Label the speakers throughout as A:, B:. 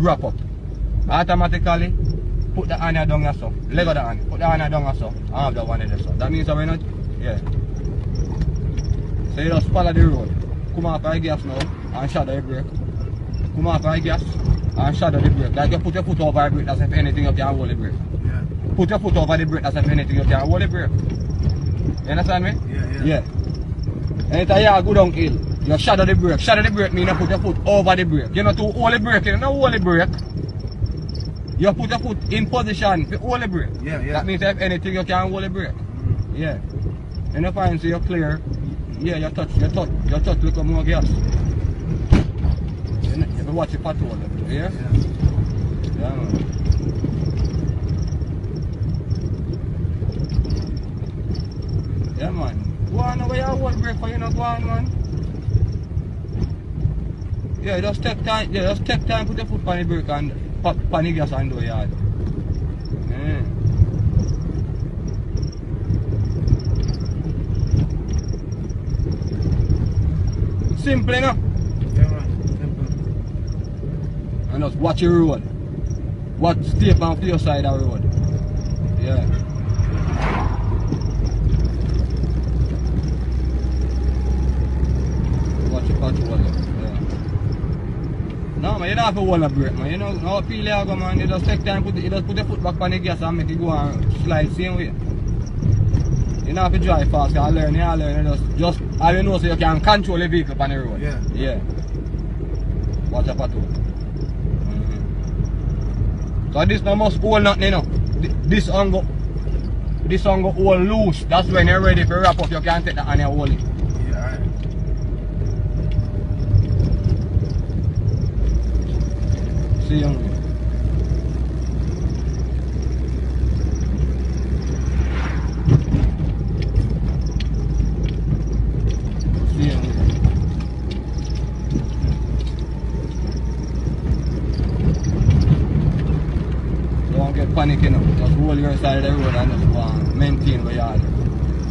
A: wrap up. Automatically, put the hand down yourself. Leg of the hand. Put the hand down yourself. I have the one in there. So that means that we're not. Yeah. So you just follow the road. Come off the gas now and shadow the brake. Come off the gas and shadow the brake. Like you put your foot over the brake as if anything you can hold the brake.
B: Yeah.
A: Put your foot over the brake as if anything you can hold the brake. You understand me?
B: Yeah.
A: Anytime you go downhill, you shadow the brake. Shadow the brake means you put your foot over the brake. You know to hold the brake, you don't hold the brake. You put your foot in position to hold the brake.
B: Yeah.
A: That means if anything you can hold the brake. Yeah. And if I see you're clear, yeah, you touch little more gas. You have to watch the patrol, yeah? Yeah, man. Yeah, man. Go on over your whole brake for you not go on, man. Yeah, just take time, put your foot on the brake and pan the gas and do yard. Yeah. Simple enough.
B: Yeah, man. Simple.
A: And just watch your road. Stay on your side of the road. Yeah. Watch your patrol. Yeah. No man, you don't have to hold a brake, man. You know how feel you go, man. You just take time, you just put your foot back on the gas and make it go and slide same way. You don't have to drive fast, you learn. Just all you know so you can control the vehicle on the road. Yeah. Watch your patrol. So this no must hold nothing, you know. This one go hold loose. That's when you're ready for wrap up, you can take that and you hold it.
B: Yeah, alright.
A: See young man. Don't get panic, you know. Just hold your side of the road and just go and maintain where you are.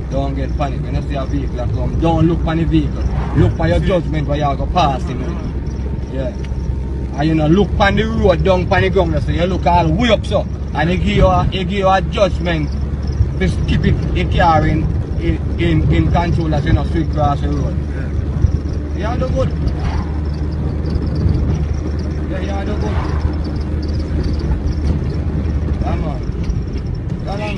A: Don't get panic. When you see a vehicle that come, don't look for the vehicle. Look for your judgment where you are going to pass him. Yeah. And you know, look on the road down on the ground, so you look all way up so. And he give you a judgment to keep it in car in control as you know, straight across the road. Yeah. You do good. Yeah, you do good. Come on. Come on.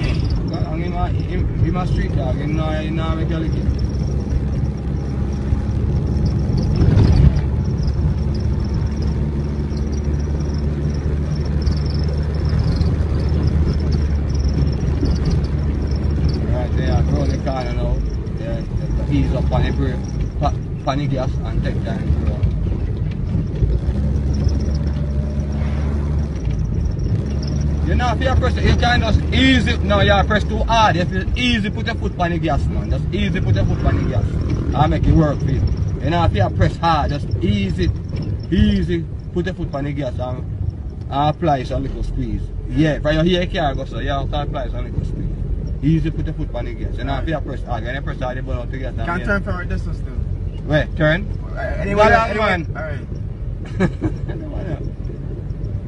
A: I'm a street dog, I'm not a regular. Corner now, yeah, ease up on the brake, pan the gas and take time to go. You know, if you press it, you can just easy, no, you press too hard, if you easy put your foot on the gas, man, just easy put your foot on the gas and make it work for you. You know, if you press hard, just easy put your foot on the gas and apply some little squeeze. Yeah, for your here car go so, you have to apply some little squeeze. Easy put the foot on the gas. You know, if you press hard, when you press hard, you burn out the gas.
B: Can't turn from right distance still.
A: Wait, turn?
B: Anyone?
A: Man.
B: Alright.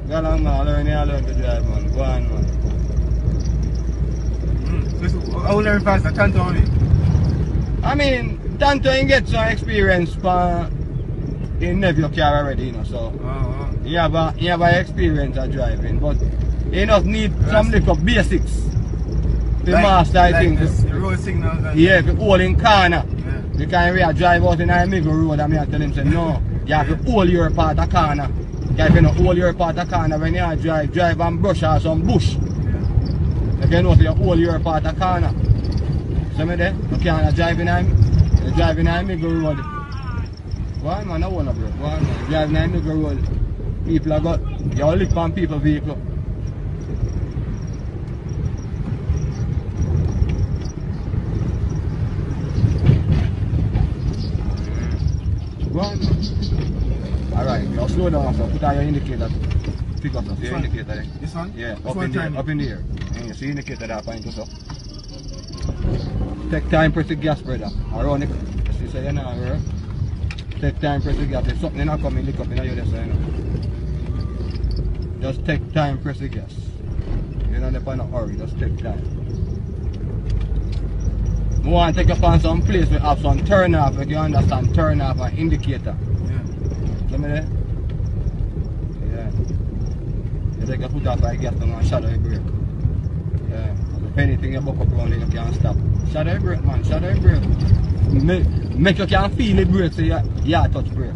A: Go along, man. Learn to drive, man. Go on, man.
B: I will learn faster. Tanto only.
A: I mean, Tanto you get some experience in your car already, you know, so you have a experience of driving, but you just need some little basics. To master, I think.
B: The road signals and
A: yeah, if you hold in corner, you can't really drive out in a middle road and I tell him, say, no, you have to hold your part of corner. You have to hold your part of corner when you drive and brush or some bush. You can know you hold your part of corner. See me there? You can't drive in a middle road. Why man, I wanna bro. Why man? Drive in a middle road. People have got, you live on people's vehicle. Alright, you slow down, so put on your indicator. Pick up your indicator there.
B: This one?
A: Yeah, up in the air. And you see indicator that point also. Take time, press the gas, brother. Around it. You say, you know, right? Take time, press the gas. If something not coming, look up in your side. Just take time, press the gas. You don't have no hurry, just take time. I want to take you on some place we have some turn off, if you understand, turn off an indicator.
B: Yeah.
A: See me there? Yeah. You take your foot off and gas down and shadow your brake. Yeah. If anything you buck up around there, you can't stop. Shadow your brake, man, shadow your brake. Make you can feel the brake so you touch brake.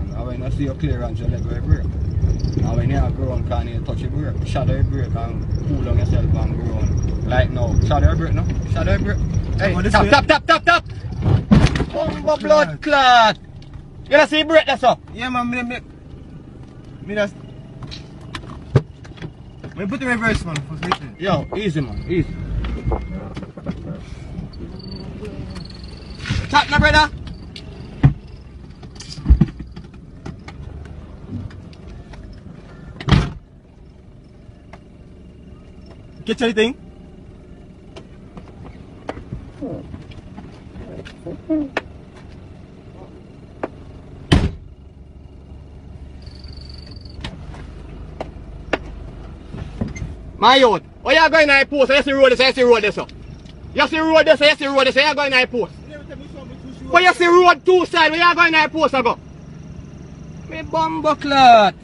A: Now when you see your clearance, you let go of your brake. Now when you have ground, can you touch your brake? Shadow your brake and cool on yourself and ground. Like now, shadow your brake, no? Shadow your brake. Hey, tap! Bumbo blood clot! You don't see your brake, that's up?
B: Yeah, man, me just... Me put the reverse, man, for sleeping.
A: Yo, easy, man, easy. Tap, my brother!
B: Get anything?
A: My youth, where you going to the post? You see road this, you see road this up. You see road this, you see road this, you going to the post. But you see road two sides, where you going to the post, I go? Me bumbo clot.